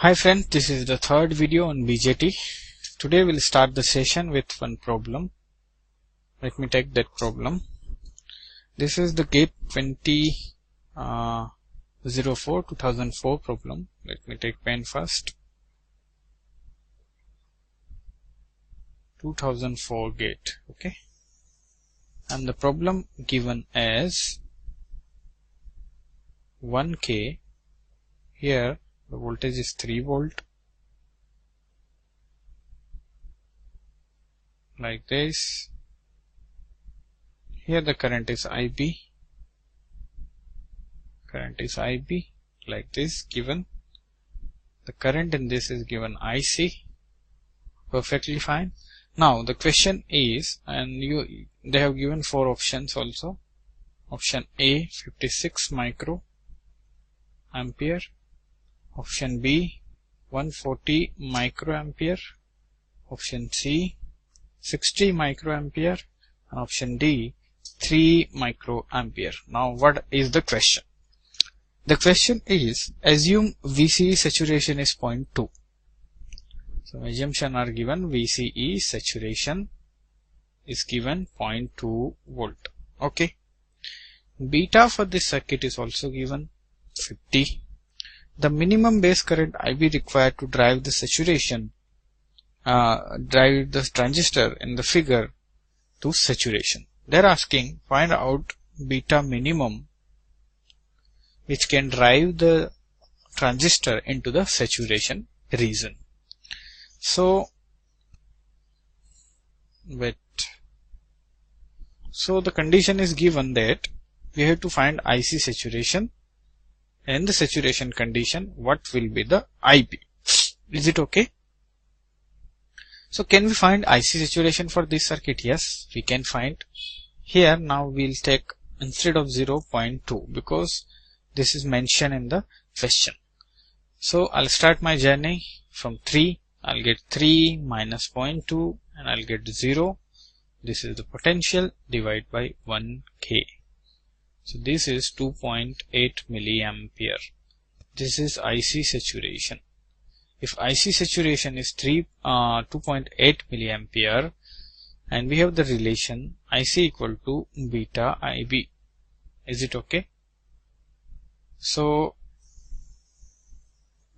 Hi friends, this is the third video on BJT. Today we'll start the session with one problem. Let me take that problem. This is the GATE 2004 problem. Let me take pen first. 2004 GATE, okay. And the problem given as 1K. Here the voltage is 3 volt, like this. Here the current is IB, like this given. The current in this is given IC, perfectly fine. Now the question is, and they have given 4 options also. Option A 56 micro ampere, option B 140 microampere, option C 60 microampere, and option D 3 microampere. Now what is the question? The question is, assume VCE saturation is 0.2. So assumption are given. VCE saturation is given 0.2 volt. Okay. Beta for this circuit is also given 50. The minimum base current IB required to drive the saturation, drive the transistor in the figure to saturation. They're asking find out beta minimum which can drive the transistor into the saturation region. So the condition is given that we have to find IC saturation. In the saturation condition, what will be the IB? Is it okay? So can we find IC saturation for this circuit? Yes, we can find. Here now we'll take instead of 0.2 because this is mentioned in the question. So I'll start my journey from 3. I'll get 3 minus 0.2 and I'll get 0. This is the potential divided by 1K. So this is 2.8 milliampere. This is IC saturation. If IC saturation is 2.8 milliampere, and we have the relation IC equal to beta IB. Is it okay? So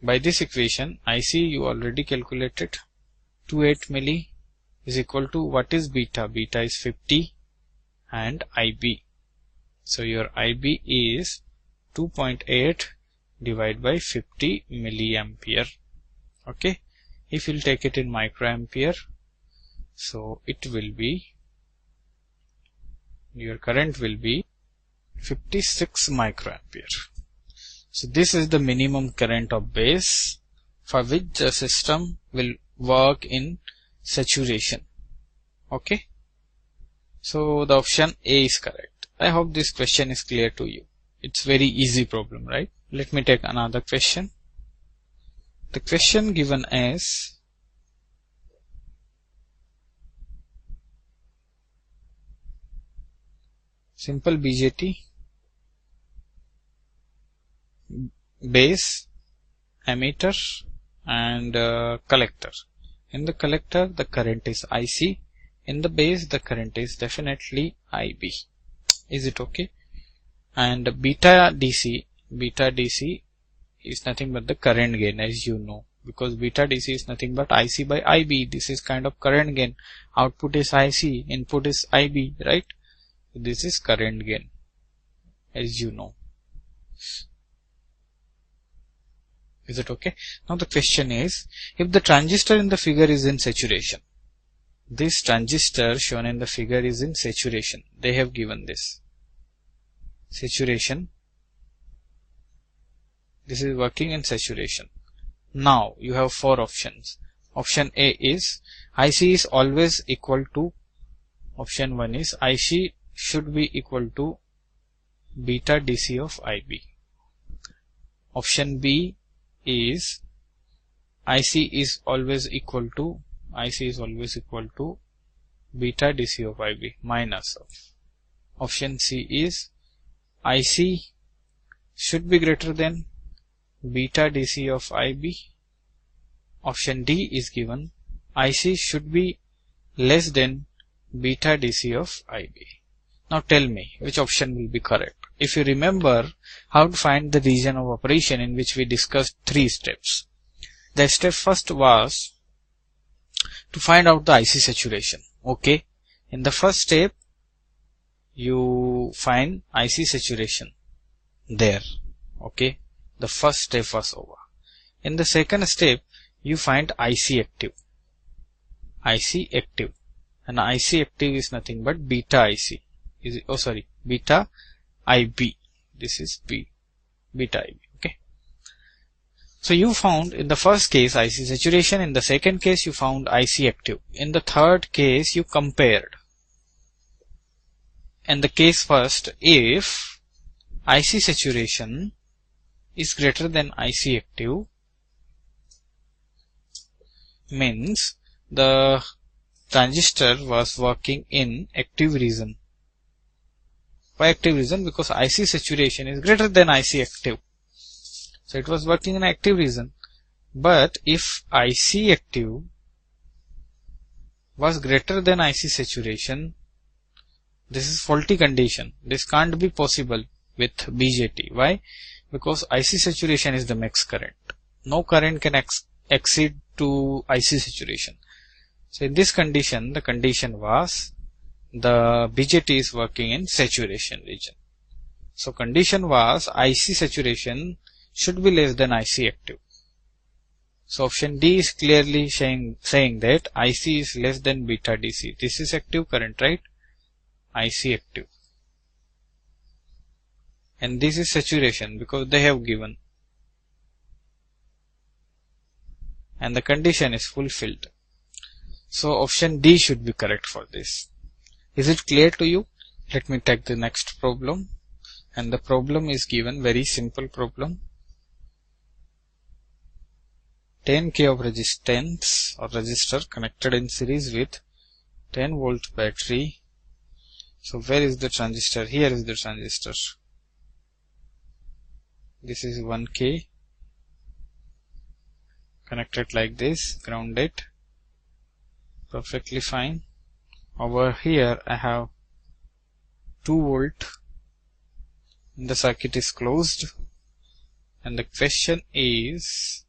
by this equation, IC you already calculated. 2.8 milli is equal to what is beta? Beta is 50 and IB. So your IB is 2.8 divided by 50 milliampere. Okay. If you'll take it in microampere, so it will be, your current will be 56 microampere. So this is the minimum current of base for which the system will work in saturation. Okay. So the option A is correct. I hope this question is clear to you. It's very easy problem, right? Let me take another question. The question given as simple BJT, base, emitter and collector. In the collector the current is IC. In the base the current is definitely IB. Is it okay? And beta DC is nothing but the current gain, as you know, because beta DC is nothing but IC by IB. This is kind of current gain. Output is IC, input is IB, right? This is current gain, as you know. Is it okay? Now the question is, if the transistor in the figure is in saturation, this transistor shown in the figure is in saturation. They have given this saturation. This is working in saturation. Now you have 4 options. Option A is IC is always equal to, option 1 is IC should be equal to beta DC of IB. Option B is IC is always equal to beta DC of IB minus of. Option C is IC should be greater than beta DC of IB, option D is given. IC should be less than beta DC of IB. Now tell me which option will be correct. If you remember how to find the region of operation, in which we discussed 3 steps. The step first was to find out the IC saturation. Okay. In the first step, you find IC saturation there. Okay. The first step was over. In the second step, you find IC active. IC active. And IC active is nothing but beta IC. Beta IB. This is beta IB. Okay. So you found in the first case IC saturation, in the second case you found IC active. In the third case you compared. In the case first, if IC saturation is greater than IC active, means the transistor was working in active region. Why active region? Because IC saturation is greater than IC active. So it was working in active region. But if IC active was greater than IC saturation, this is faulty condition. This can't be possible with BJT. Why? Because IC saturation is the max current. No current can exceed to IC saturation. So in this condition, the condition was the BJT is working in saturation region. So condition was IC saturation should be less than IC active. So option D is clearly saying that IC is less than beta DC. This is active current, right? IC active. And this is saturation because they have given. And the condition is fulfilled. So option D should be correct for this. Is it clear to you? Let me take the next problem. And the problem is given, very simple problem. 10K of resistance or resistor connected in series with 10 volt battery. So where is the transistor? Here is the transistor. This is 1K connected like this, grounded, perfectly fine. Over here I have 2 volt and the circuit is closed. And the question is,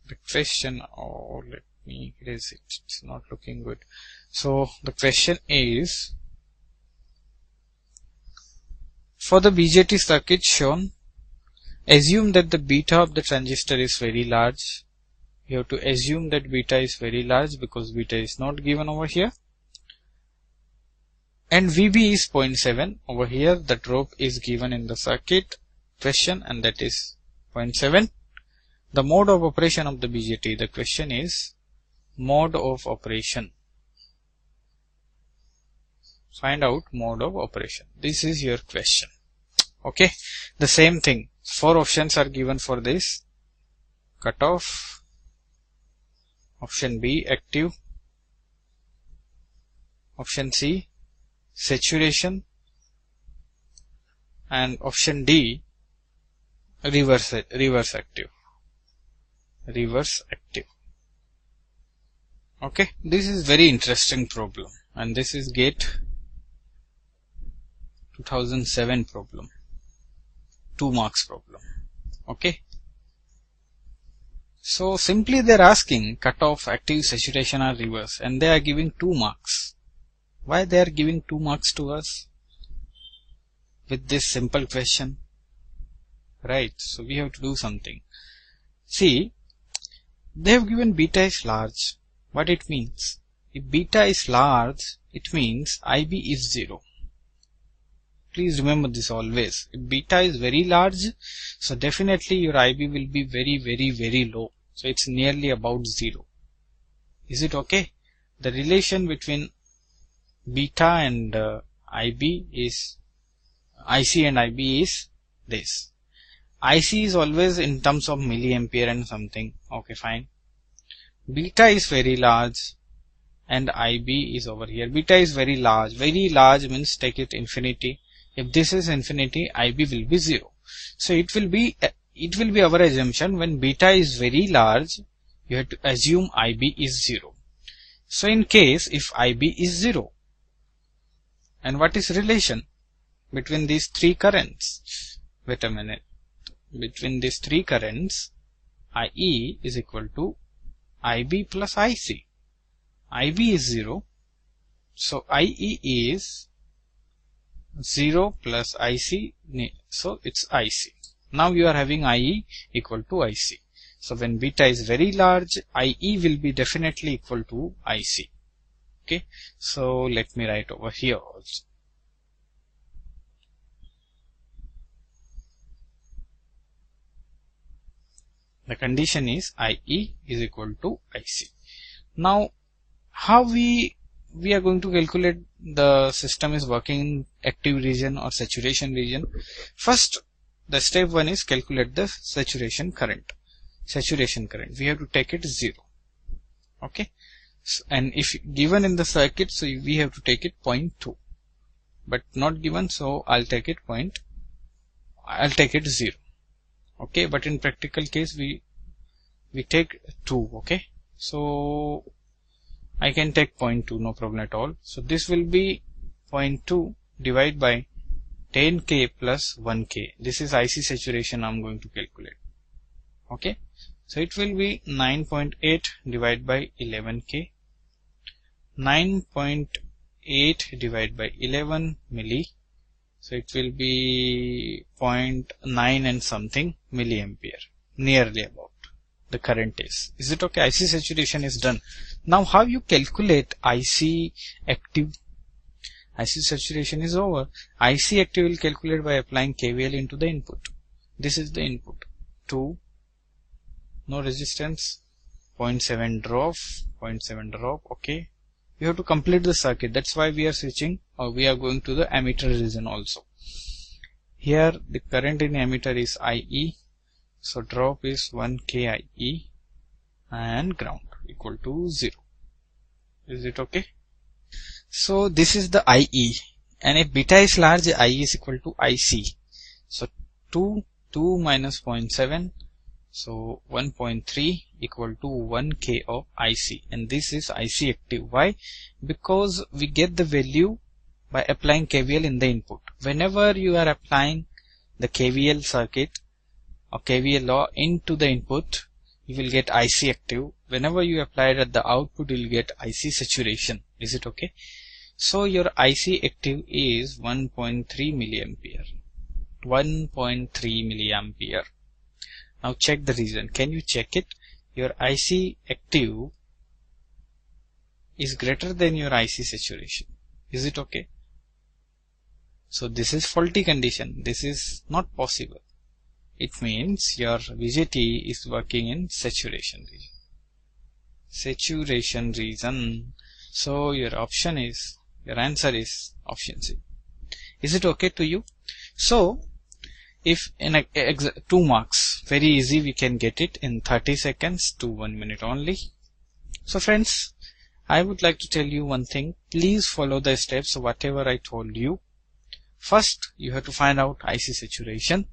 let me erase it, it's not looking good. So the question is, for the BJT circuit shown, assume that the beta of the transistor is very large. You have to assume that beta is very large because beta is not given over here. And VB is 0.7 over here. The drop is given in the circuit question, and that is 0.7. The mode of operation of the BJT. The question is mode of operation. Find out mode of operation. This is your question. Okay. The same thing. 4 options are given for this. Cutoff. Option B, active. Option C, saturation. And option D, reverse active. Reverse active. Okay. This is very interesting problem. And this is GATE 2007 problem. 2 marks problem. Okay. So simply they are asking cutoff, active, saturation or reverse, and they are giving 2 marks. Why they are giving 2 marks to us with this simple question? Right. So we have to do something. See, they have given beta is large. What it means? If beta is large, it means IB is 0. Please remember this always. If beta is very large, so definitely your IB will be very, very, very low. So it's nearly about 0. Is it okay? The relation between beta and IB is, IC and IB is this. IC is always in terms of milliampere and something. Okay, fine. Beta is very large and IB is over here. Beta is very large. Very large means take it infinity. If this is infinity, IB will be 0. So it will be our assumption when beta is very large, you have to assume IB is 0. So in case if IB is 0, and what is relation between these three currents? Wait a minute. Between these three currents, IE is equal to IB plus IC. IB is 0. So IE is 0 plus IC. So it's IC. Now you are having IE equal to IC. So when beta is very large, IE will be definitely equal to IC. Okay. So let me write over here also. The condition is IE is equal to IC. Now, how we are going to calculate the system is working in active region or saturation region? First, the step 1 is calculate the saturation current. Saturation current, we have to take it 0. Okay. So, and if given in the circuit, so we have to take it 0.2. But not given, so I'll take it 0. Okay, but in practical case we take 2. Okay, so I can take 0.2, no problem at all. So this will be 0.2 divided by 10K plus 1K. This is IC saturation I'm going to calculate. Okay, so it will be 9.8 divided by 11K. 9.8 divided by 11 milli. So it will be 0.9 and something milliampere, nearly about the current is. Is it okay? IC saturation is done. Now how you calculate IC active? IC saturation is over. IC active will calculate by applying KVL into the input. This is the input. 2, no resistance, 0.7 drop, 0.7 drop. Okay. You have to complete the circuit. That's why we are switching, or we are going to the emitter region also. Here the current in emitter is IE. So drop is 1K IE and ground equal to 0. Is it okay? So this is the IE, and if beta is large, IE is equal to IC. So 2 minus 0.7, so 1.3 equal to 1K of IC, and this is IC active. Why? Because we get the value by applying KVL in the input. Whenever you are applying the KVL circuit or KVL law into the input, you will get IC active. Whenever you apply it at the output, you will get IC saturation. Is it okay? So your IC active is 1.3 milliampere. 1.3 milliampere. Now check the reason. Can you check it? Your IC active is greater than your IC saturation. Is it okay? So this is faulty condition. This is not possible. It means your BJT is working in saturation region. Saturation region. So your answer is option C. Is it okay to you? So if in 2 marks, very easy, we can get it in 30 seconds to 1 minute only. So friends, I would like to tell you one thing. Please follow the steps, whatever I told you. First, you have to find out IC saturation.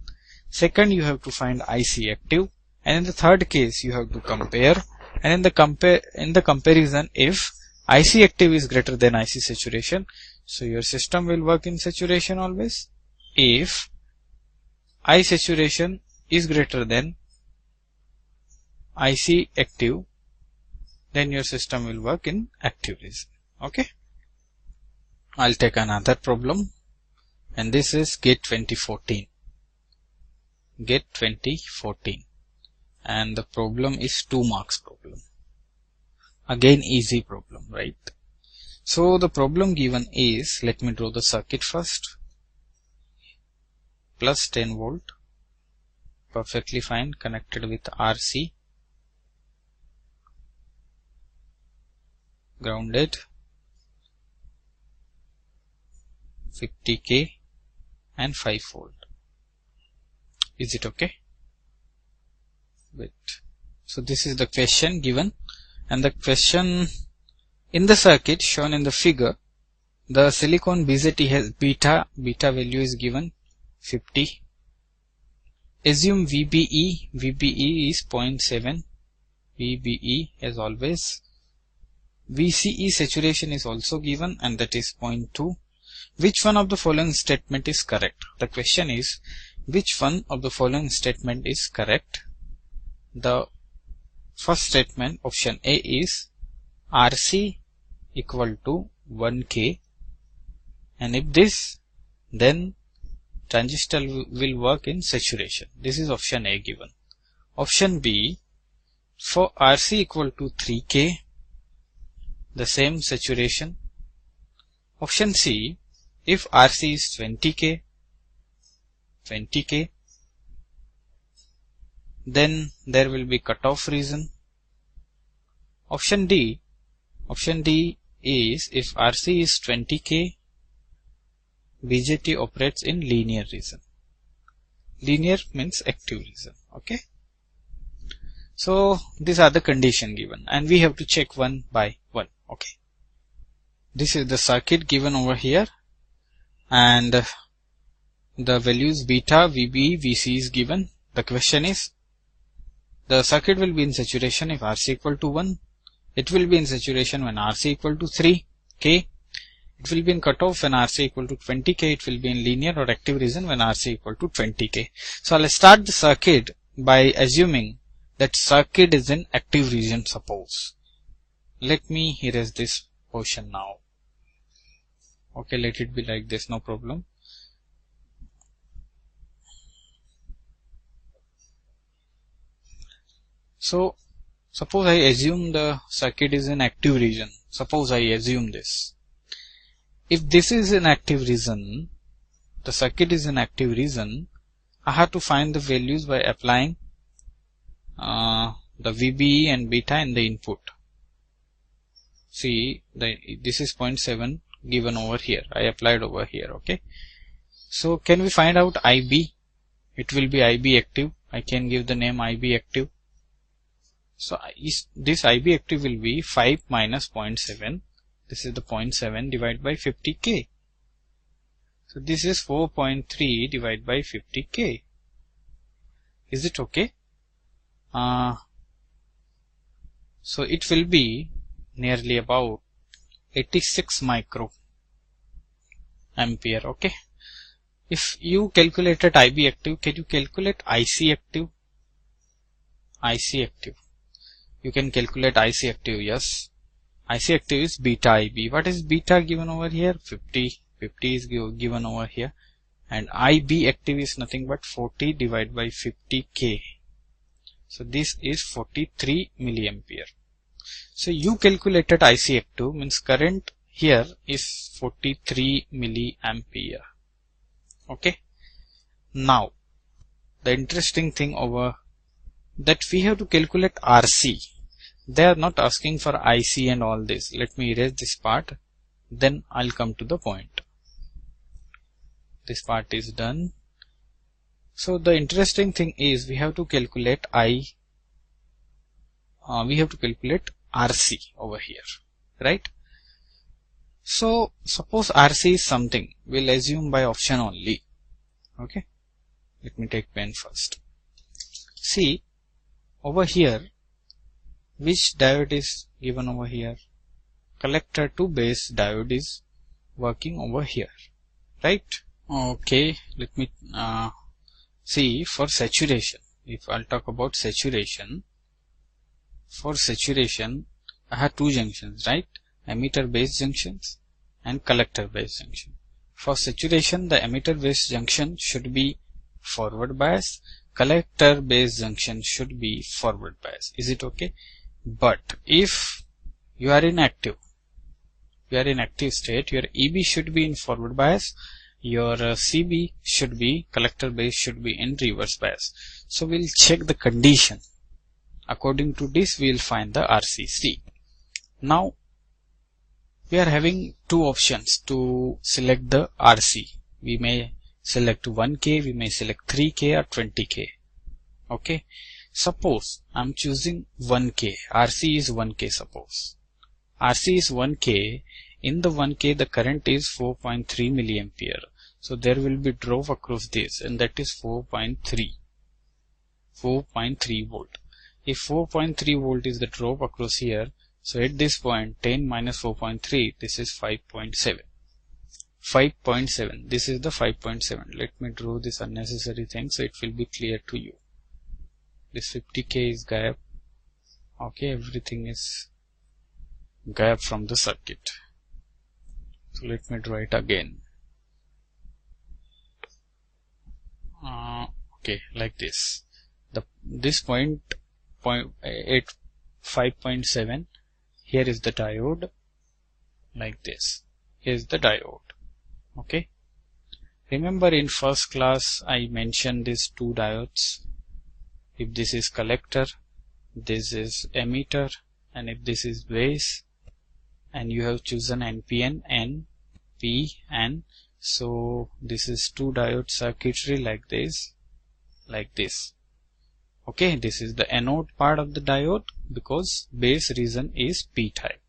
Second, you have to find IC active. And in the third case, you have to compare. And in the comparison, if IC active is greater than IC saturation, so your system will work in saturation always. If I saturation is greater than IC active, then your system will work in active region. Okay. I'll take another problem, and this is GATE 2014. GATE 2014, and the problem is 2 marks problem. Again, easy problem, right? So the problem given is, let me draw the circuit first. Plus 10 volt, perfectly fine, connected with RC, grounded, 50K and 5 volt. Is it okay? Wait. So this is the question given, and the question in the circuit shown in the figure, the silicon BJT has beta value is given 50. Assume VBE is 0.7 VBE as always. VCE saturation is also given, and that is 0.2. Which one of the following statement is correct? The question is, which one of the following statement is correct? The first statement, option A, is RC equal to 1K, and if this, then transistor will work in saturation. This is option A given. Option B, for RC equal to 3K, the same saturation. Option C, if RC is 20K, then there will be cutoff region. Option D is if RC is 20K, BJT operates in linear region. Linear means active region. Okay. So these are the condition given, and we have to check one by one. Okay. This is the circuit given over here, and the values beta, VB, VC is given. The question is, the circuit will be in saturation if RC equal to 1. It will be in saturation when RC equal to 3K. It will be in cutoff when RC equal to 20K. It will be in linear or active region when RC equal to 20K. So I'll start the circuit by assuming that circuit is in active region, suppose. Let me erase this portion now. Okay, let it be like this, no problem. So suppose I assume the circuit is in active region. Suppose I assume this. If this is an active region, the circuit is in active region, I have to find the values by applying the VBE and beta in the input. See, this is 0.7 given over here. I applied over here. Okay. So can we find out IB? It will be IB active. I can give the name IB active. So this IB active will be 5 minus 0.7. This is the 0.7 divided by 50K. So this is 4.3 divided by 50K. Is it okay? So it will be nearly about 86 micro ampere. Okay. If you calculated IB active, can you calculate IC active? IC active. You can calculate IC active, yes. IC active is beta IB. What is beta given over here? 50. 50 is given over here. And IB active is nothing but 40 divided by 50K. So this is 43 milliampere. So you calculated IC active, means current here is 43 milliampere. Okay. Now, the interesting thing over that we have to calculate RC. They are not asking for IC and all this. Let me erase this part. Then I'll come to the point. This part is done. So the interesting thing is we have to calculate we have to calculate RC over here, right? So suppose RC is something, we'll assume by option only. Okay. Let me take pen first. See, over here, which diode is given over here? Collector to base diode is working over here, right? Okay, let me see for saturation. If I'll talk about saturation, for saturation, I have two junctions, right? Emitter base junctions and collector base junction. For saturation, the emitter base junction should be forward bias. Collector base junction should be forward bias. Is it okay? But if you are in active state, your EB should be in forward bias, your CB should be, collector base should be in reverse bias. So we'll check the condition. According to this, we'll find the RCC. Now, we are having two options to select the RC. We may select 1K, we may select 3K or 20K. Okay. Suppose I'm choosing 1K. RC is 1K suppose. RC is 1K. In the 1K, the current is 4.3 milliampere. So there will be drop across this, and that is 4.3 volt. if 4.3 volt is the drop across here, so at this point 10 minus 4.3, this is 5.7. 5.7, this is the 5.7. Let me draw this unnecessary thing so it will be clear to you. This 50k is gayab. Okay, everything is gayab from the circuit. So let me draw it again. Okay, like this. This point at 5.7, here is the diode, like this. Here is the diode. Okay. Remember in first class I mentioned these two diodes. If this is collector, this is emitter, and if this is base, and you have chosen NPN, N, P, N. So this is two diode circuitry like this, like this. Okay, this is the anode part of the diode because base region is P type.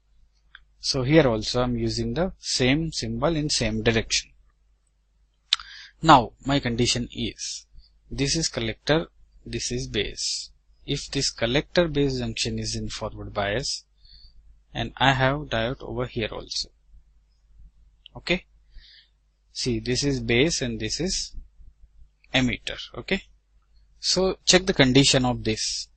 So here also I am using the same symbol in same direction. Now my condition is, this is collector, this is base. If this collector base junction is in forward bias, and I have diode over here also. Okay. See, this is base and this is emitter. Okay. So check the condition of this.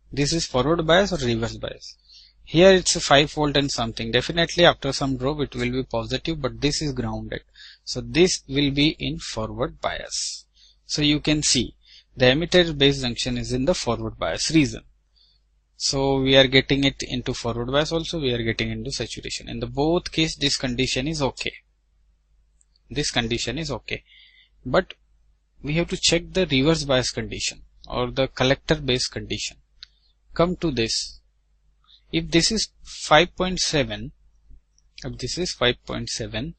This is forward bias or reverse bias. Here it's a 5 volt and something. Definitely after some drop it will be positive, but this is grounded. So this will be in forward bias. So you can see the emitter base junction is in the forward bias region. So we are getting it into forward bias also, we are getting into saturation. In the both case this condition is okay. This condition is okay. But we have to check the reverse bias condition or the collector base condition. Come to this. If this is 5.7, if this is 5.7,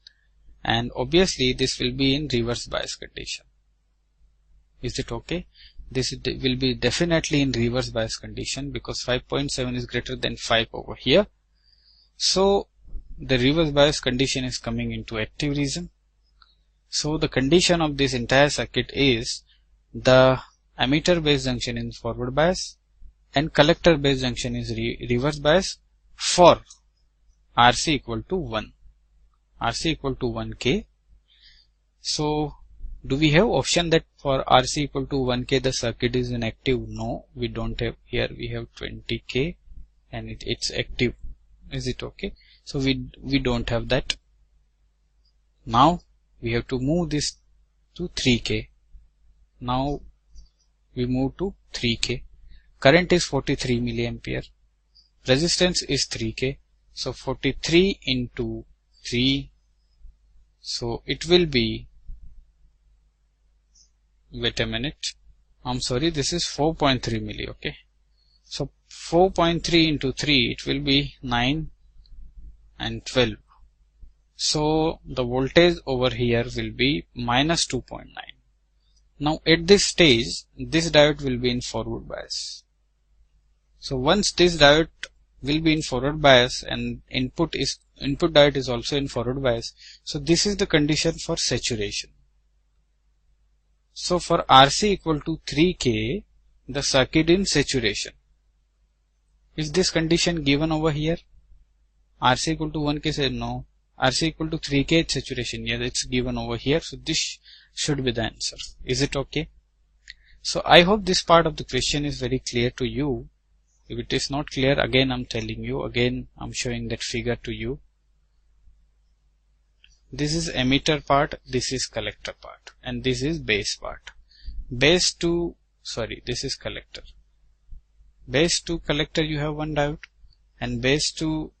and obviously this will be in reverse bias condition. Is it okay? This will be definitely in reverse bias condition because 5.7 is greater than 5 over here. So the reverse bias condition is coming into active region. So the condition of this entire circuit is the emitter base junction is forward bias and collector base junction is reverse bias for RC equal to 1. RC equal to 1K. So do we have option that for RC equal to 1K the circuit is inactive? No, we don't have. Here we have 20K and it's active. Is it okay? So we don't have that. Now we have to move this to 3K. Now we move to 3K. Current is 43 milliampere. Resistance is 3K. So 43 into 3. So it will be, wait a minute, I'm sorry, this is 4.3 milli, okay. So 4.3 into 3, it will be 9 and 12. So the voltage over here will be minus 2.9. Now at this stage, this diode will be in forward bias. So once this diode will be in forward bias and input diode is also in forward bias. So this is the condition for saturation. So for RC equal to 3K, the circuit in saturation. Is this condition given over here? RC equal to 1K said no. RC equal to 3K saturation. Yeah, it's given over here. So this should be the answer. Is it okay? So I hope this part of the question is very clear to you. If it is not clear, again I'm telling you, again I'm showing that figure to you. This is emitter part, this is collector part, and this is base part. Base to, sorry, this is collector. Base to collector you have one diode, and base to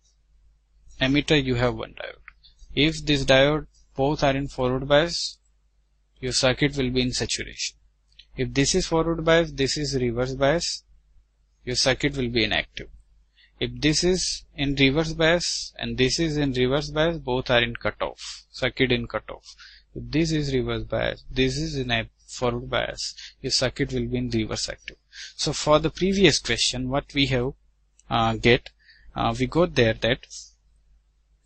emitter you have one diode. If this diode both are in forward bias, your circuit will be in saturation. If this is forward bias, this is reverse bias, your circuit will be inactive. If this is in reverse bias and this is in reverse bias, both are in cutoff, circuit in cutoff. If this is reverse bias, this is in a forward bias, your circuit will be in reverse active. So for the previous question, what we have we got there that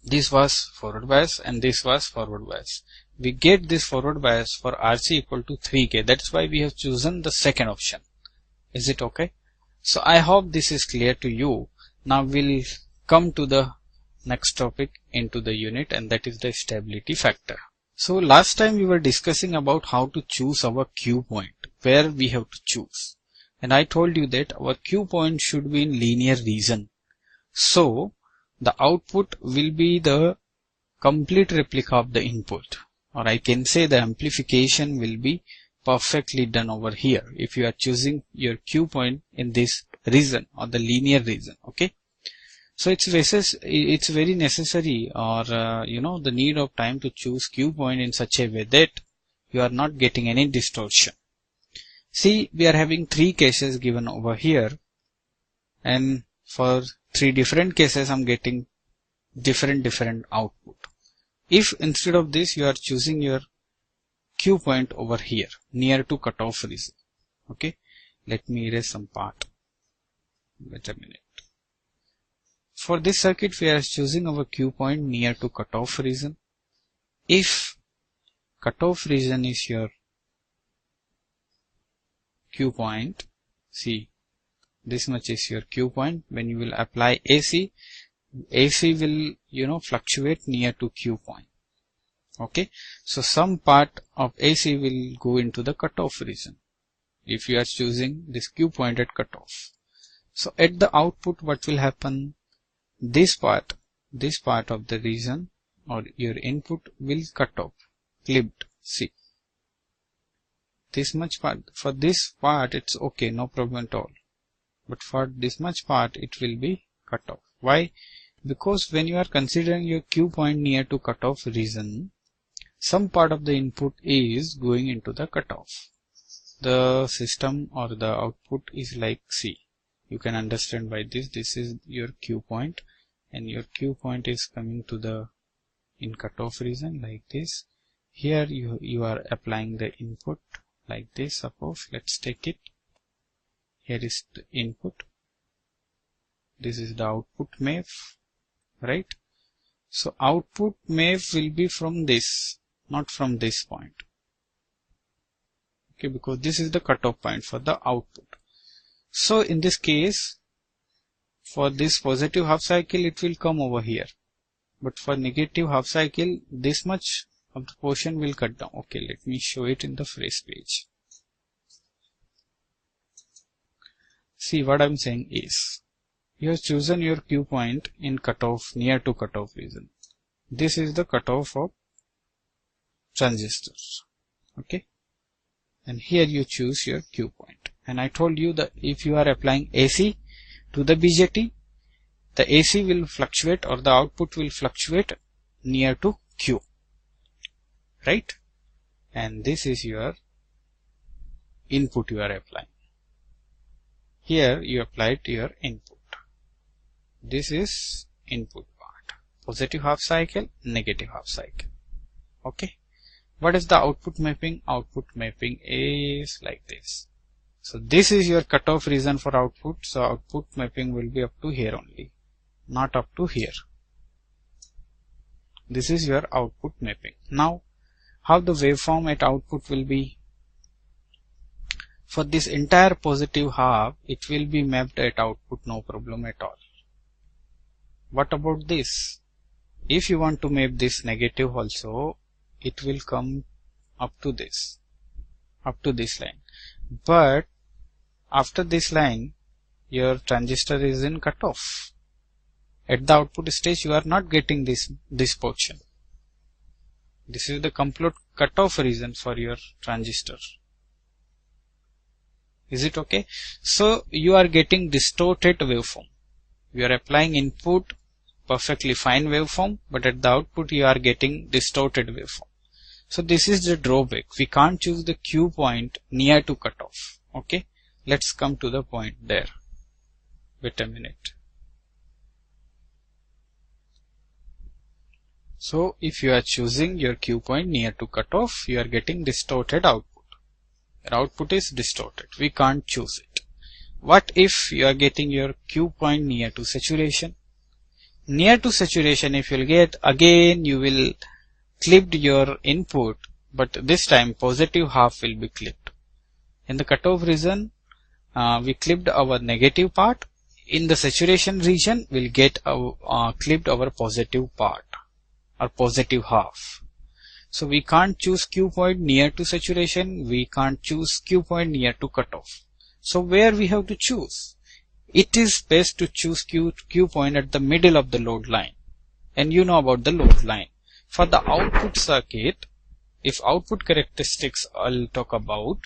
this was forward bias and this was forward bias. We get this forward bias for RC equal to 3K. That's why we have chosen the second option. Is it okay? So I hope this is clear to you. Now we'll come to the next topic into the unit, and that is the stability factor. So last time we were discussing about how to choose our Q point, where we have to choose. And I told you that our Q point should be in linear region. So the output will be the complete replica of the input, or I can say the amplification will be perfectly done over here if you are choosing your Q point in this region or the linear region. Okay, so it's very necessary, or the need of time to choose Q point in such a way that you are not getting any distortion. See, we are having 3 cases given over here, and for 3 different cases I'm getting different output. If instead of this you are choosing your Q point over here near to cutoff region, okay, let me erase some part. Wait a minute. For this circuit we are choosing our Q point near to cutoff region. If cutoff region is your Q point, see, this much is your Q point. When you will apply AC will fluctuate near to Q point. Okay, so some part of AC will go into the cutoff region if you are choosing this Q point at cutoff. So at the output what will happen? This part of the region or your input will cut off, clipped. See, this much part, for this part it's okay, no problem at all, but for this much part it will be cut off. Why? Because when you are considering your Q point near to cutoff region, some part of the input is going into the cutoff. The system or the output is like, see, you can understand by this is your Q point, and your Q point is coming to the in cutoff region like this. Here you are applying the input like this. Suppose let's take it, here is the input, this is the output MAV, right? So output MAV will be from this, not from this point, okay, because this is the cutoff point for the output. So in this case, for this positive half cycle it will come over here, but for negative half cycle this much of the portion will cut down. Okay, let me show it in the fresh page. See, what I'm saying is, you have chosen your Q point in cutoff, near to cutoff region. This is the cutoff of transistors, okay, and here you choose your Q point. And I told you that if you are applying AC to the BJT, the AC will fluctuate, or the output will fluctuate near to Q, right? And this is your input you are applying. Here you apply to your input. This is input part, positive half cycle, negative half cycle. Okay, what is the output mapping? Output mapping is like this. So this is your cutoff region for output, so output mapping will be up to here only, not up to here. This is your output mapping. Now how the waveform at output will be? For this entire positive half it will be mapped at output, no problem at all. What about this? If you want to map this negative also, it will come up to this line, but after this line your transistor is in cutoff. At the output stage you are not getting this portion. This is the complete cutoff region for your transistor. Is it okay? So you are getting distorted waveform. You are applying input, perfectly fine waveform, but at the output you are getting distorted waveform. So this is the drawback. We can't choose the Q point near to cutoff. Okay, let's come to the point there. Wait a minute. So if you are choosing your Q point near to cutoff, you are getting distorted output. Your output is distorted. We can't choose it. What if you are getting your Q point near to saturation? Near to saturation, if you'll get, again you will clipped your input, but this time positive half will be clipped. In the cutoff region, we clipped our negative part. In the saturation region, we'll get clipped our positive part or positive half. So we can't choose Q point near to saturation. We can't choose Q point near to cutoff. So where we have to choose? It is best to choose Q point at the middle of the load line. And you know about the load line. For the output circuit, if output characteristics I'll talk about,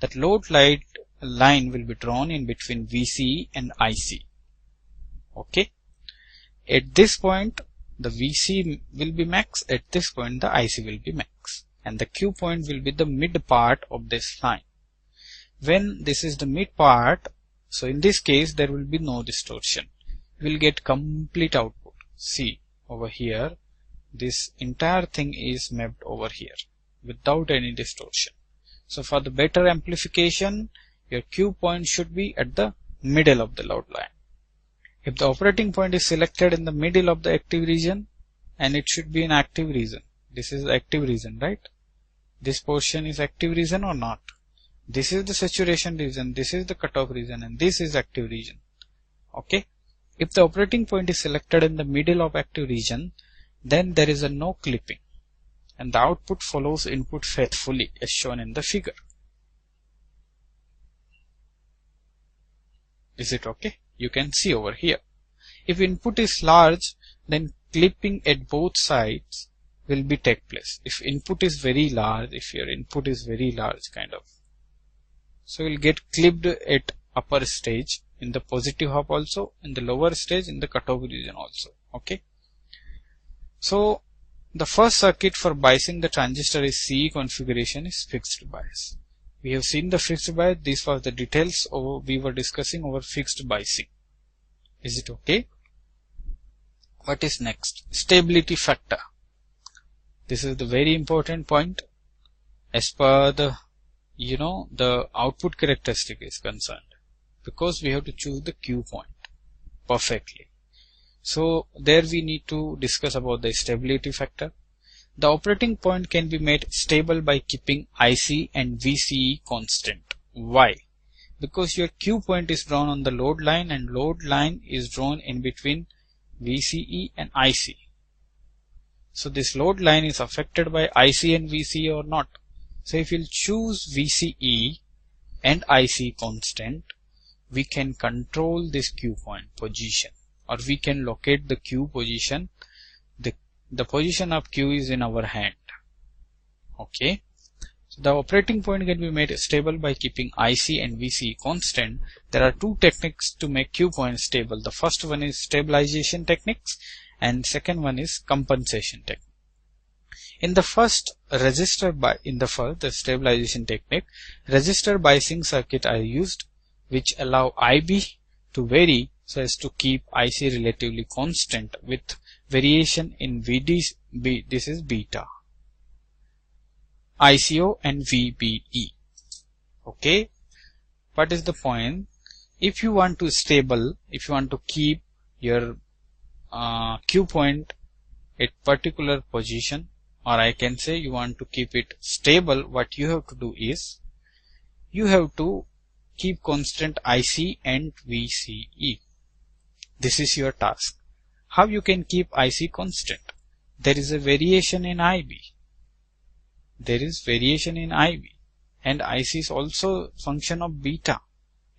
that load line will be drawn in between VCE and IC. Okay. At this point, the VC will be max. At this point, the IC will be max. And the Q point will be the mid part of this line. When this is the mid part, so in this case, there will be no distortion. We'll get complete output. See over here, this entire thing is mapped over here without any distortion. So for the better amplification, your Q point should be at the middle of the load line. If the operating point is selected in the middle of the active region, and it should be in active region. This is active region, right? This portion is active region or not? This is the saturation region, this is the cutoff region, and this is active region. Okay. If the operating point is selected in the middle of active region, then there is a no clipping, and the output follows input faithfully as shown in the figure. Is it okay? You can see over here. If input is large, then clipping at both sides will be take place. If input is very large, if your input is very large kind of, so you'll get clipped at upper stage in the positive half also, in the lower stage in the cutoff region also. Okay. So the first circuit for biasing the transistor is CE configuration is fixed bias. We have seen the fixed bias. These were the details we were discussing over fixed biasing. Is it okay? What is next? Stability factor. This is the very important point as per the the output characteristic is concerned, because we have to choose the Q point perfectly. So there we need to discuss about the stability factor. The operating point can be made stable by keeping IC and VCE constant. Why? Because your Q point is drawn on the load line, and load line is drawn in between VCE and IC. So this load line is affected by IC and VCE or not. So if you'll choose VCE and IC constant, we can control this Q point position, or we can locate the Q position. The position of Q is in our hand. Okay. So the operating point can be made stable by keeping IC and VCE constant. There are two techniques to make Q point stable. The first one is stabilization techniques, and second one is compensation technique. In the first the stabilization technique, resistor biasing circuit are used, which allow IB to vary so as to keep IC relatively constant with variation in this is beta, ICO and VBE. Okay. What is the point? If you want to keep your Q point at particular position, or I can say you want to keep it stable, what you have to do is you have to keep constant IC and VCE. This is your task. How you can keep IC constant? There is a variation in IB. There is variation in IB, and IC is also function of beta.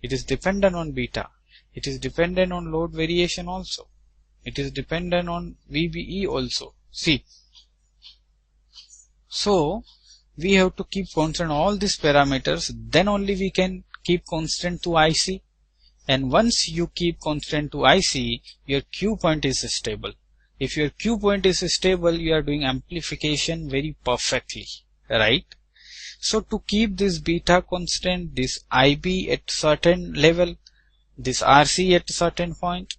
It is dependent on beta. It is dependent on load variation also. It is dependent on VBE also. See. So we have to keep constant all these parameters, then only we can keep constant to IC. And once you keep constant to IC, your Q point is stable. If your Q point is stable, you are doing amplification very perfectly, right? So to keep this beta constant, this IB at certain level, this RC at certain point,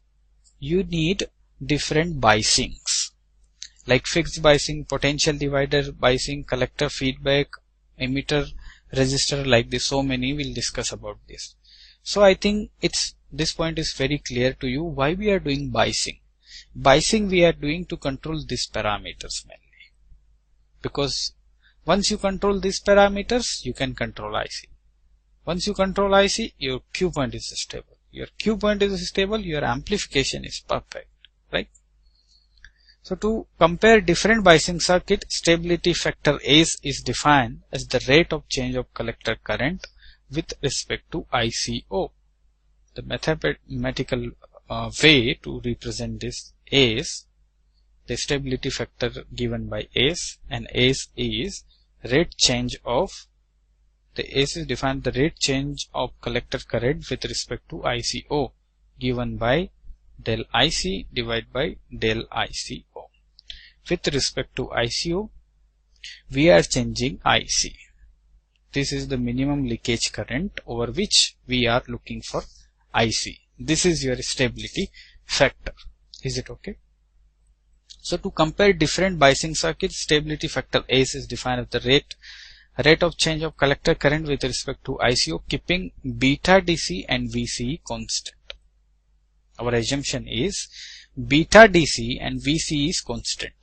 you need different biasings, like fixed biasing, potential divider biasing, collector feedback, emitter resistor, like this. So many we'll discuss about this. So I think this point is very clear to you why we are doing biasing. Biasing we are doing to control these parameters mainly, because once you control these parameters, you can control IC. Once you control IC, your Q point is stable. Your Q point is stable, your amplification is perfect, right? So to compare different biasing circuit, stability factor ACE is defined as the rate of change of collector current with respect to ICO. The mathematical way to represent this is the stability factor given by ACE, and ACE is rate change of, the ACE is defined the rate change of collector current with respect to ICO given by del IC divided by del ICO. With respect to ICO, we are changing IC. This is the minimum leakage current over which we are looking for IC. This is your stability factor. Is it okay? So to compare different biasing circuits, stability factor ACE is defined as the rate of change of collector current with respect to ICO, keeping beta DC and VCE constant. Our assumption is beta DC and VCE is constant.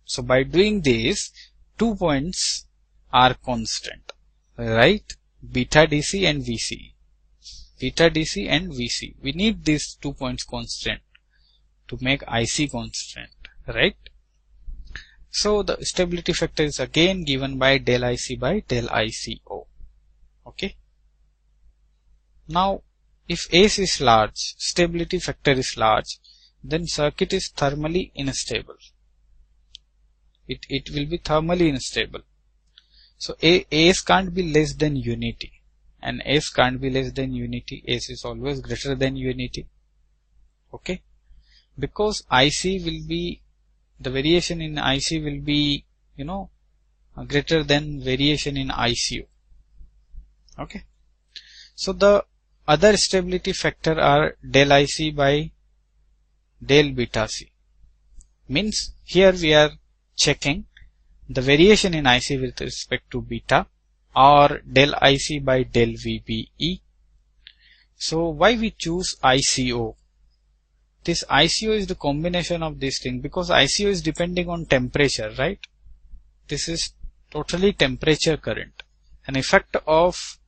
So by doing this, 2 points are constant, right? Beta DC and VCE. Beta DC and VCE. We need these 2 points constant to make IC constant, right? So the stability factor is again given by del IC by del ICO. Okay. Now, if ACE is large, stability factor is large, then circuit is thermally unstable. It will be thermally unstable. So ACE can't be less than unity, and ACE can't be less than unity. ACE is always greater than unity. Okay. Because IC will be, the variation in IC will be, greater than variation in ICO. Okay. So the other stability factor are del IC by del beta C. Means here we are checking the variation in IC with respect to beta, or del IC by del VBE. So why we choose ICO? This ICO is the combination of this thing, because ICO is depending on temperature, right? This is totally temperature current. An effect of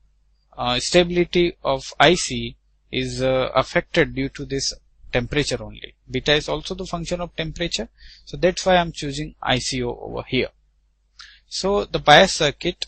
stability of IC is affected due to this temperature only. Beta is also the function of temperature. So that's why I'm choosing ICO over here. So the bias circuit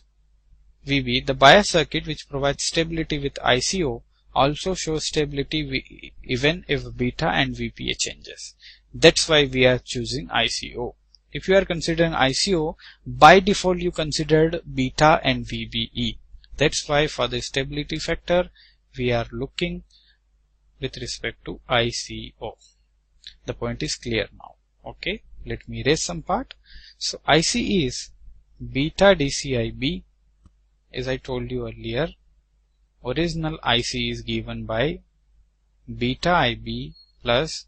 VB, the bias circuit which provides stability with ICO, also shows stability even if beta and VPA changes. That's why we are choosing ICO. If you are considering ICO, by default you considered beta and VBE. That's why for the stability factor we are looking with respect to ICO. The point is clear now. Okay, let me erase some part. So IC is beta DCIB. As I told you earlier, original IC is given by beta IB plus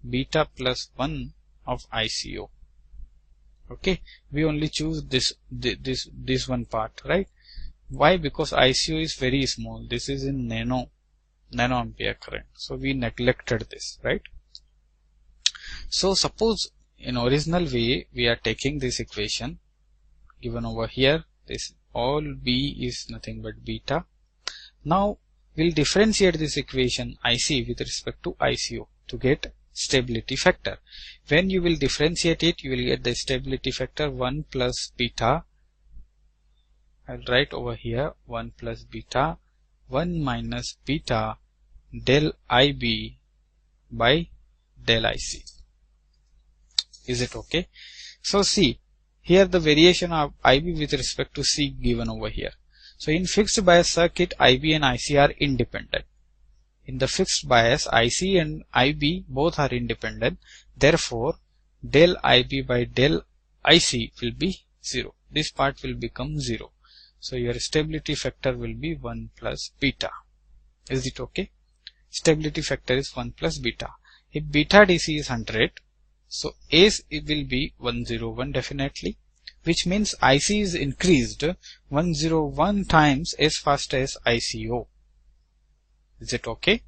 beta plus 1 of ICO. Okay, we only choose this one part, right? Why? Because ICO is very small. This is in nanoampere current. So we neglected this, right? So suppose in original way we are taking this equation given over here. This all B is nothing but beta. Now we'll differentiate this equation IC with respect to ICO to get stability factor. When you will differentiate it, you will get the stability factor 1 plus beta. I'll write over here 1 plus beta 1 minus beta del IB by del IC. Is it okay? So see, here the variation of IB with respect to C given over here. So in fixed bias circuit, IB and IC are independent. In the fixed bias, IC and IB both are independent. Therefore, del IB by del IC will be 0. This part will become 0. So your stability factor will be 1 plus beta. Is it okay? Stability factor is 1 plus beta. If beta DC is 100, so ACE will be 101 definitely, which means IC is increased 101 times as fast as ICO. Is it okay?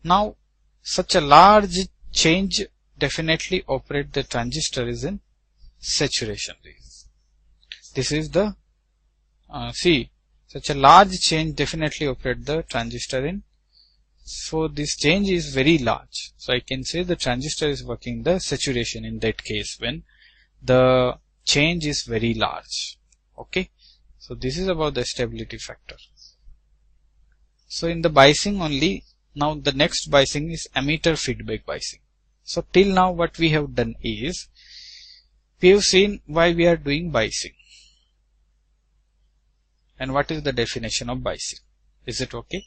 Now, such a large change definitely operate the transistor is in saturation region. This is the see, Such a large change definitely operate the transistor in. So this change is very large. So I can say the transistor is working the saturation in that case when the change is very large. Okay. So this is about the stability factor. So in the biasing only, now the next biasing is emitter feedback biasing. So till now what we have done is, we have seen why we are doing biasing. And what is the definition of biasing? Is it okay?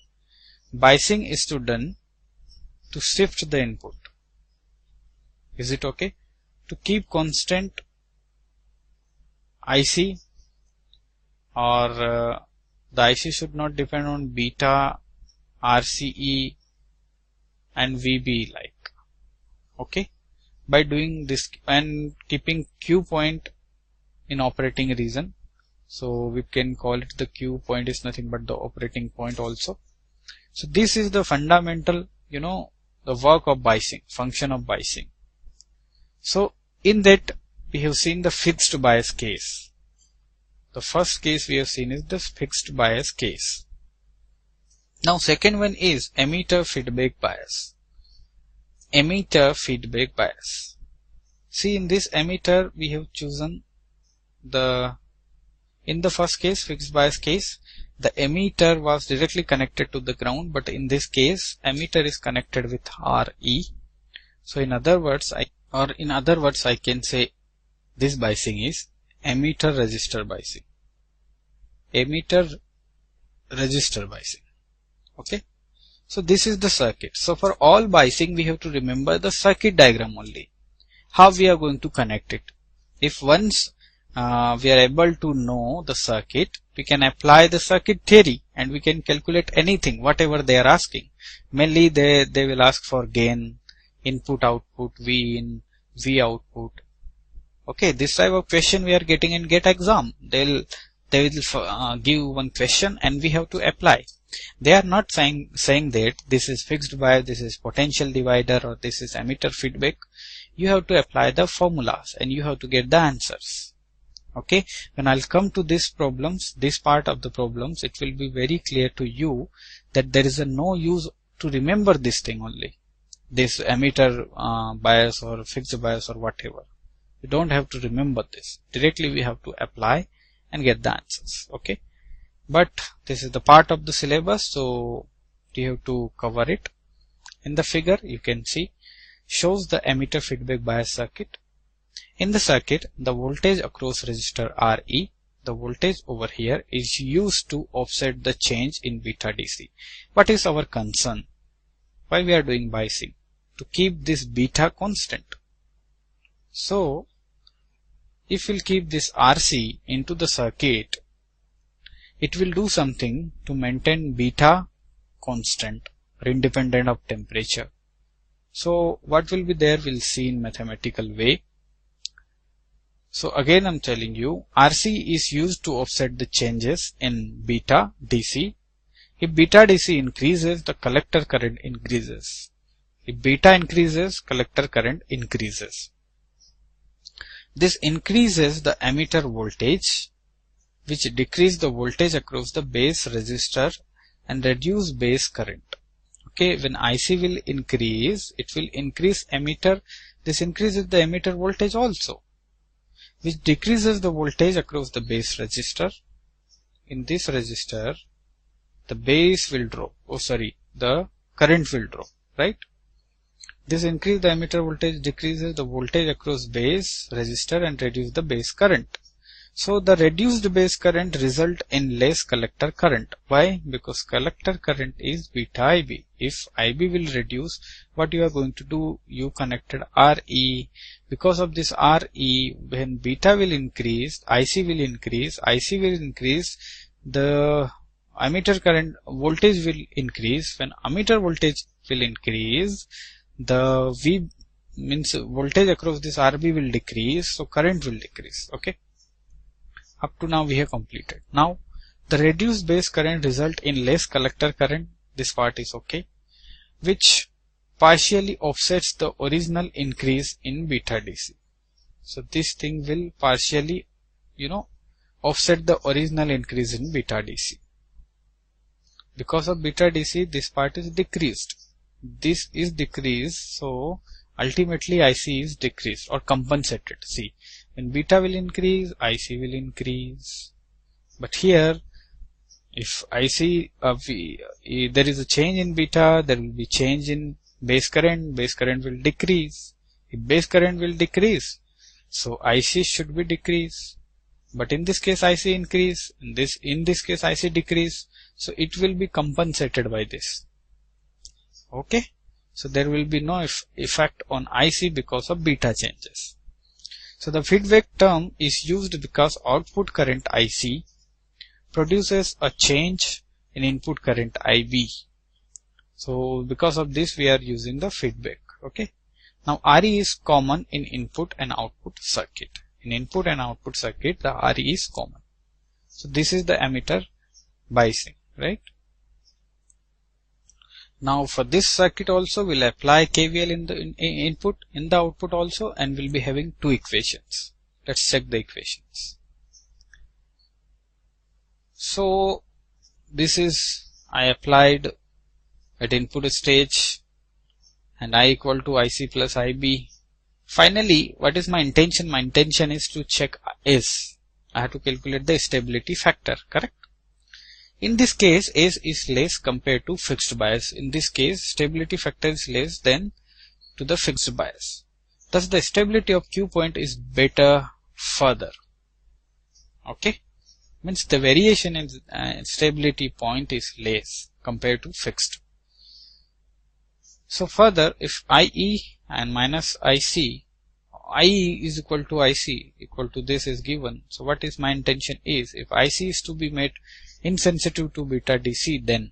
Biasing is done to shift the input. Is it okay? To keep constant IC, or the IC should not depend on beta, RCE and VB like. Okay. By doing this and keeping Q point in operating region. So we can call it the Q point is nothing but the operating point also. So this is the fundamental, the work of biasing, function of biasing. So in that we have seen the fixed bias case. The first case we have seen is the fixed bias case. Now second one is emitter feedback bias. Emitter feedback bias. See, in this emitter we have chosen in the first case, fixed bias case, the emitter was directly connected to the ground, but in this case emitter is connected with RE. So in other words I can say this biasing is emitter resistor biasing. Emitter resistor biasing. Okay. So this is the circuit. So for all biasing we have to remember the circuit diagram only. How we are going to connect it. If once we are able to know the circuit, we can apply the circuit theory and we can calculate anything, whatever they are asking. Mainly they will ask for gain, input output, V in, V output. Okay, this type of question we are getting in GATE exam. They will give one question and we have to apply. They are not saying that this is fixed bias, this is potential divider, or this is emitter feedback. You have to apply the formulas and you have to get the answers. Okay, when I'll come to these problems, this part of the problems, it will be very clear to you that there is no use to remember this thing only. This emitter bias or fixed bias or whatever. You don't have to remember this. Directly we have to apply and get the answers. Okay. But this is the part of the syllabus, so you have to cover it. In the figure you can see shows the emitter feedback bias circuit. In the circuit, the voltage across resistor RE, the voltage over here is used to offset the change in beta DC. What is our concern? Why we are doing biasing? To keep this beta constant. So if we'll keep this RC into the circuit, it will do something to maintain beta constant or independent of temperature. So what will be there, we'll see in mathematical way. So again I'm telling you, RC is used to offset the changes in beta DC. If beta DC increases, the collector current increases. If beta increases, collector current increases. This increases the emitter voltage, which decreases the voltage across the base resistor and reduce base current. Okay, when IC will increase, it will increase emitter. This increases the emitter voltage also, which decreases the voltage across the base resistor. In this resistor, the base will drop. The current will drop, right? This increase the emitter voltage, decreases the voltage across base resistor and reduce the base current. So the reduced base current result in less collector current. Why? Because collector current is beta IB. If IB will reduce, what you are going to do? You connected RE. Because of this RE, when beta will increase, IC will increase, the emitter current voltage will increase. When emitter voltage will increase, the V means voltage across this RB will decrease, so current will decrease. Okay. Up to now we have completed. Now the reduced base current result in less collector current. This part is okay, which partially offsets the original increase in beta DC. So this thing will partially, offset the original increase in beta DC. Because of beta DC, this part is decreased. This is decreased, so ultimately IC is decreased or compensated. See, when beta will increase, IC will increase. But here, if IC there is a change in beta, there will be change in base current will decrease. If base current will decrease, so IC should be decreased. But in this case IC increase, in this case IC decrease, so it will be compensated by this. Okay, so there will be no effect on IC because of beta changes. So the feedback term is used because output current IC produces a change in input current IB. So because of this we are using the feedback. Okay, now RE is common in input and output circuit. In input and output circuit, the RE is common. So this is the emitter biasing, right? Now for this circuit also we'll apply KVL in the input, in the output also, and we'll be having two equations. Let's check the equations. So this is I applied at input stage and I equal to IC plus IB. Finally, what is my intention? My intention is to check S. I have to calculate the stability factor, correct? In this case, S is less compared to fixed bias. In this case, stability factor is less than to the fixed bias. Thus, the stability of Q point is better further. Okay? Means the variation in stability point is less compared to fixed. So further, if IE and minus IC, IE is equal to IC equal to this is given. So what is my intention is, if IC is to be made insensitive to beta DC, then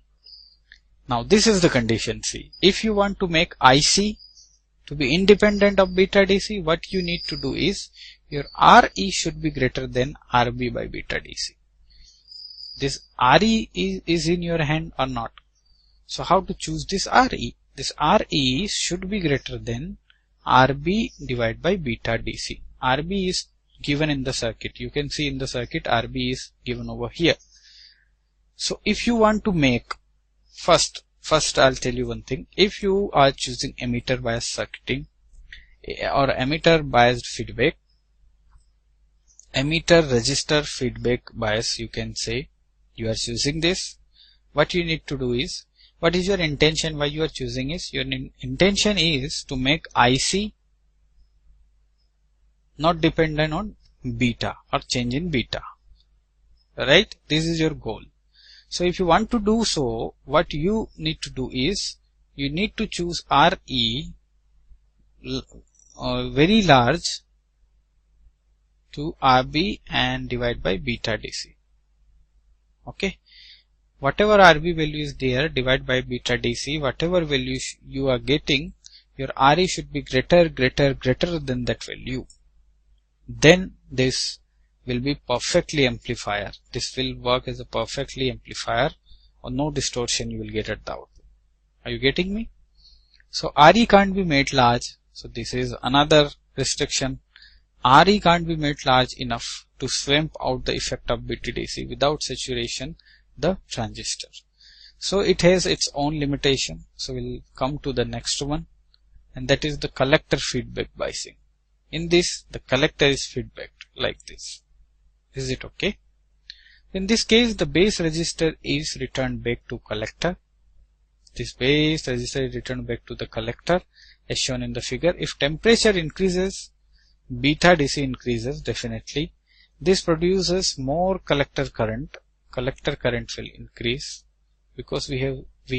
now this is the condition. See, if you want to make IC to be independent of beta DC, what you need to do is your RE should be greater than RB by beta DC. This RE is in your hand or not. So how to choose this RE? This RE should be greater than RB divided by beta DC. RB is given in the circuit. You can see in the circuit RB is given over here. So if you want to make, first I'll tell you one thing. If you are choosing emitter bias circuiting or emitter biased feedback, emitter resistor feedback bias, you can say you are choosing this. What you need to do is, what is your intention? Why you are choosing is, your intention is to make IC not dependent on beta or change in beta, right? This is your goal. So if you want to do so, what you need to do is, you need to choose RE very large to RB and divide by beta DC. Okay. Whatever RB value is there, divide by beta DC, whatever value you are getting, your RE should be greater than that value. Then this will be perfectly amplifier. This will work as a perfectly amplifier, or no distortion you will get at the output. Are you getting me? So RE can't be made large. So this is another restriction. RE can't be made large enough to swamp out the effect of BJT-3 without saturation the transistor. So it has its own limitation. So we'll come to the next one, and that is the collector feedback biasing. In this, the collector is feedbacked like this. Is it okay? In this case, the base resistor is returned back to collector. This base resistor is returned back to the collector as shown in the figure. If temperature increases, beta DC increases definitely. This produces more collector current. Collector current will increase because we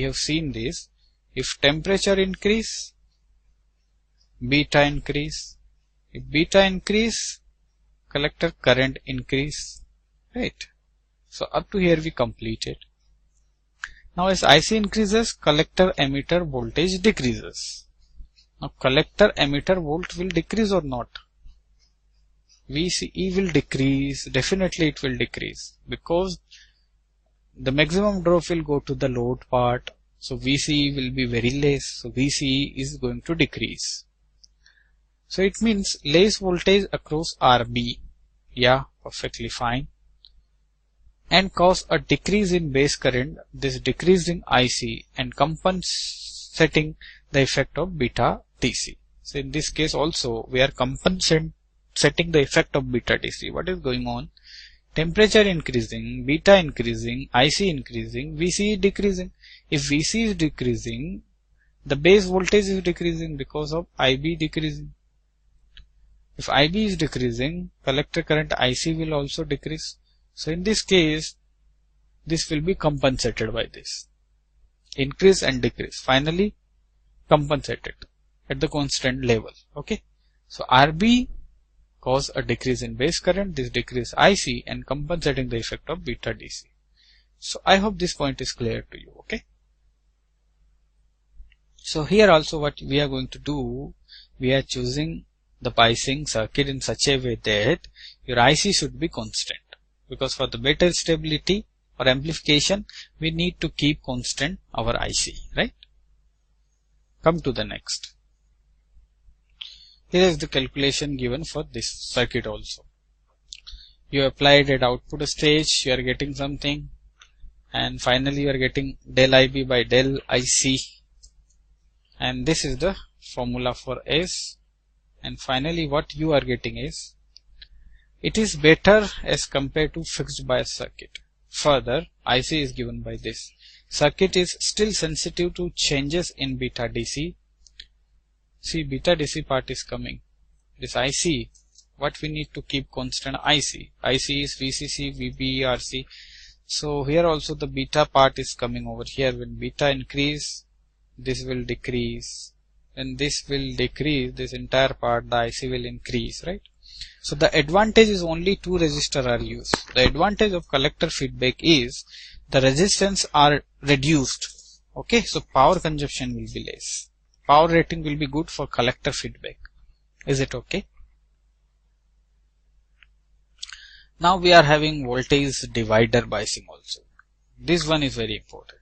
have seen this. If temperature increase, beta increase. If beta increase, collector current increase, right? So up to here we completed. Now as IC increases, collector emitter voltage decreases. Now collector emitter volt will decrease or not? VCE will decrease, definitely it will decrease, because the maximum drop will go to the load part. So VCE will be very less, so VCE is going to decrease. So it means less voltage across RB. Yeah, perfectly fine. and cause a decrease in base current, this decrease in IC, and compensating the effect of beta DC. So in this case also we are compensating the effect of beta DC. What is going on? Temperature increasing, beta increasing, IC increasing, VC decreasing. If VC is decreasing, the base voltage is decreasing because of IB decreasing. If IB is decreasing, collector current IC will also decrease. So in this case, this will be compensated by this. Increase and decrease. Finally, compensated at the constant level. Okay. So RB cause a decrease in base current, this decrease IC, and compensating the effect of beta DC. So I hope this point is clear to you. Okay. So here also what we are going to do, we are choosing the biasing circuit in such a way that your IC should be constant, because for the better stability or amplification we need to keep constant our IC, right? Come to the next. Here is the calculation given for this circuit also. You applied at output stage, you are getting something, and finally you are getting del IB by del IC, and this is the formula for S. And finally what you are getting is, it is better as compared to fixed bias circuit. Further, IC is given by this. Circuit is still sensitive to changes in beta DC. See, beta DC part is coming. This IC, what we need to keep constant IC. IC is VCC, VB, RC. So here also the beta part is coming over here. When beta increase, this will decrease. When this will decrease, this entire part, the IC will increase, right? So the advantage is only two resistors are used. The advantage of collector feedback is the resistance are reduced. Okay, so power consumption will be less. Power rating will be good for collector feedback. Is it okay? Now we are having voltage divider biasing also. This one is very important.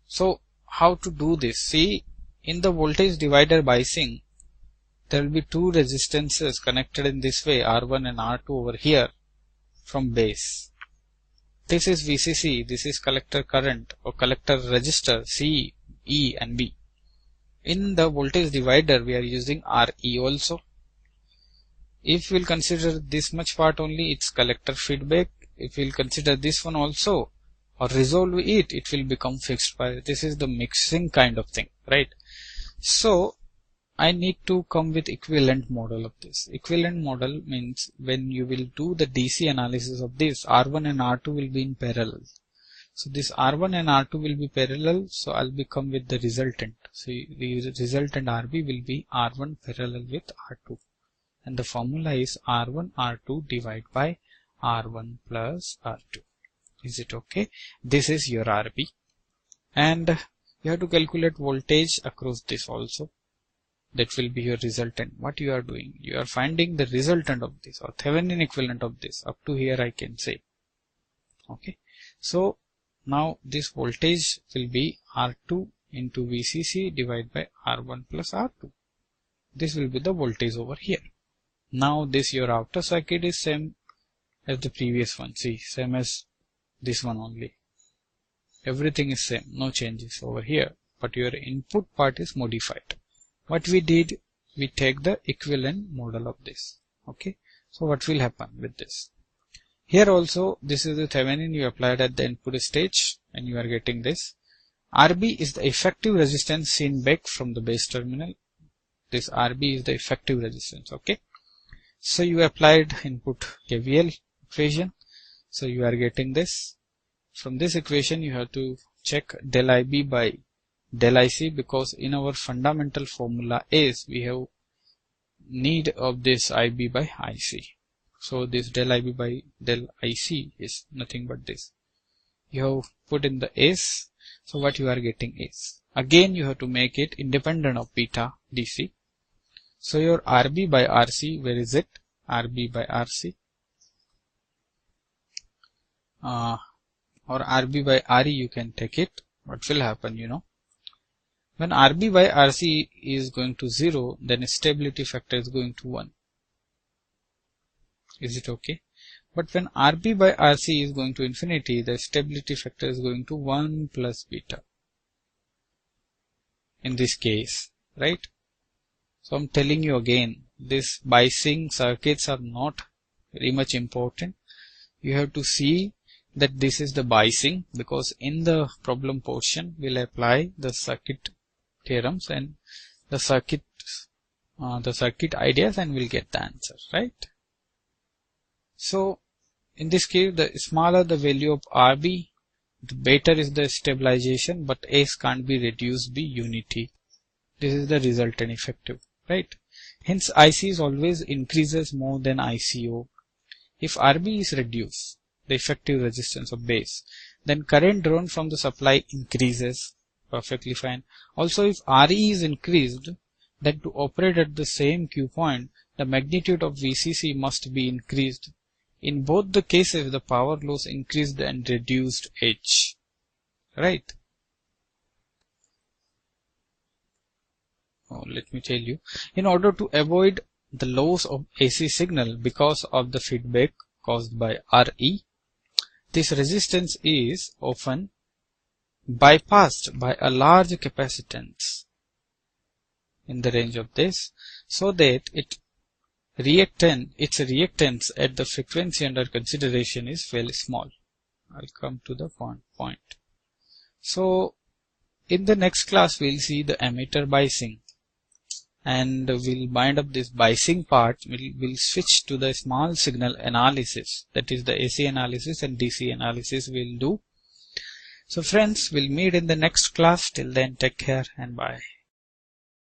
So how to do this? See, in the voltage divider biasing, there will be two resistances connected in this way, R1 and R2 over here from base. This is VCC, this is collector current or collector resistor C, E and B. In the voltage divider we are using RE also. If we will consider this much part only, it's collector feedback. If we will consider this one also or resolve it, it will become fixed bias. This is the mixing kind of thing, right? So I need to come with equivalent model of this. Equivalent model means when you will do the DC analysis of this, R1 and R2 will be in parallel. So this R1 and R2 will be parallel, so I'll become with the resultant. So the resultant RB will be R1 parallel with R2. And the formula is R1 R2 divided by R1 plus R2. Is it okay? This is your RB. And you have to calculate voltage across this also. That will be your resultant. What you are doing? You are finding the resultant of this or Thevenin equivalent of this. Up to here I can say. Okay. So now this voltage will be R2 into VCC divided by R1 plus R2. This will be the voltage over here. Now this your outer circuit is same as the previous one. See, same as this one only. Everything is same. No changes over here. But your input part is modified. What we did, we take the equivalent model of this. Okay. So what will happen with this? Here also, this is the Thevenin you applied at the input stage and you are getting this. RB is the effective resistance seen back from the base terminal. This RB is the effective resistance. Okay. So you applied input KVL equation. So you are getting this. From this equation, you have to check del IB by del IC, because in our fundamental formula is we have need of this IB by IC. So this del IB by del IC is nothing but this. You have put in the S. So what you are getting is, again you have to make it independent of beta DC. So your RB by RC, where is it? RB by RC or RB by RE you can take it. What will happen, you know? When RB by RC is going to 0, then stability factor is going to 1. Is it okay? But when RB by RC is going to infinity, the stability factor is going to 1 plus beta. In this case, right? So I'm telling you again, these biasing circuits are not very much important. You have to see that this is the biasing, because in the problem portion we'll apply the circuit theorems and the circuit ideas, and we'll get the answer, right? So in this case, the smaller the value of RB, the better is the stabilization, but S can't be reduced by unity. This is the resultant effective, right? Hence IC is always increases more than ICO. If RB is reduced, the effective resistance of base, then current drawn from the supply increases. Perfectly fine. Also, if RE is increased, then to operate at the same Q point, the magnitude of VCC must be increased. In both the cases, the power loss increased and reduced H. Right? Oh, let me tell you. In order to avoid the loss of AC signal because of the feedback caused by RE, this resistance is often bypassed by a large capacitance in the range of this, so that its reactance at the frequency under consideration is fairly small. I'll come to the point. So in the next class we'll see the emitter biasing, and we'll bind up this biasing part. We'll switch to the small signal analysis, that is the AC analysis and DC analysis we'll do. So friends, we'll meet in the next class. Till then, take care and bye.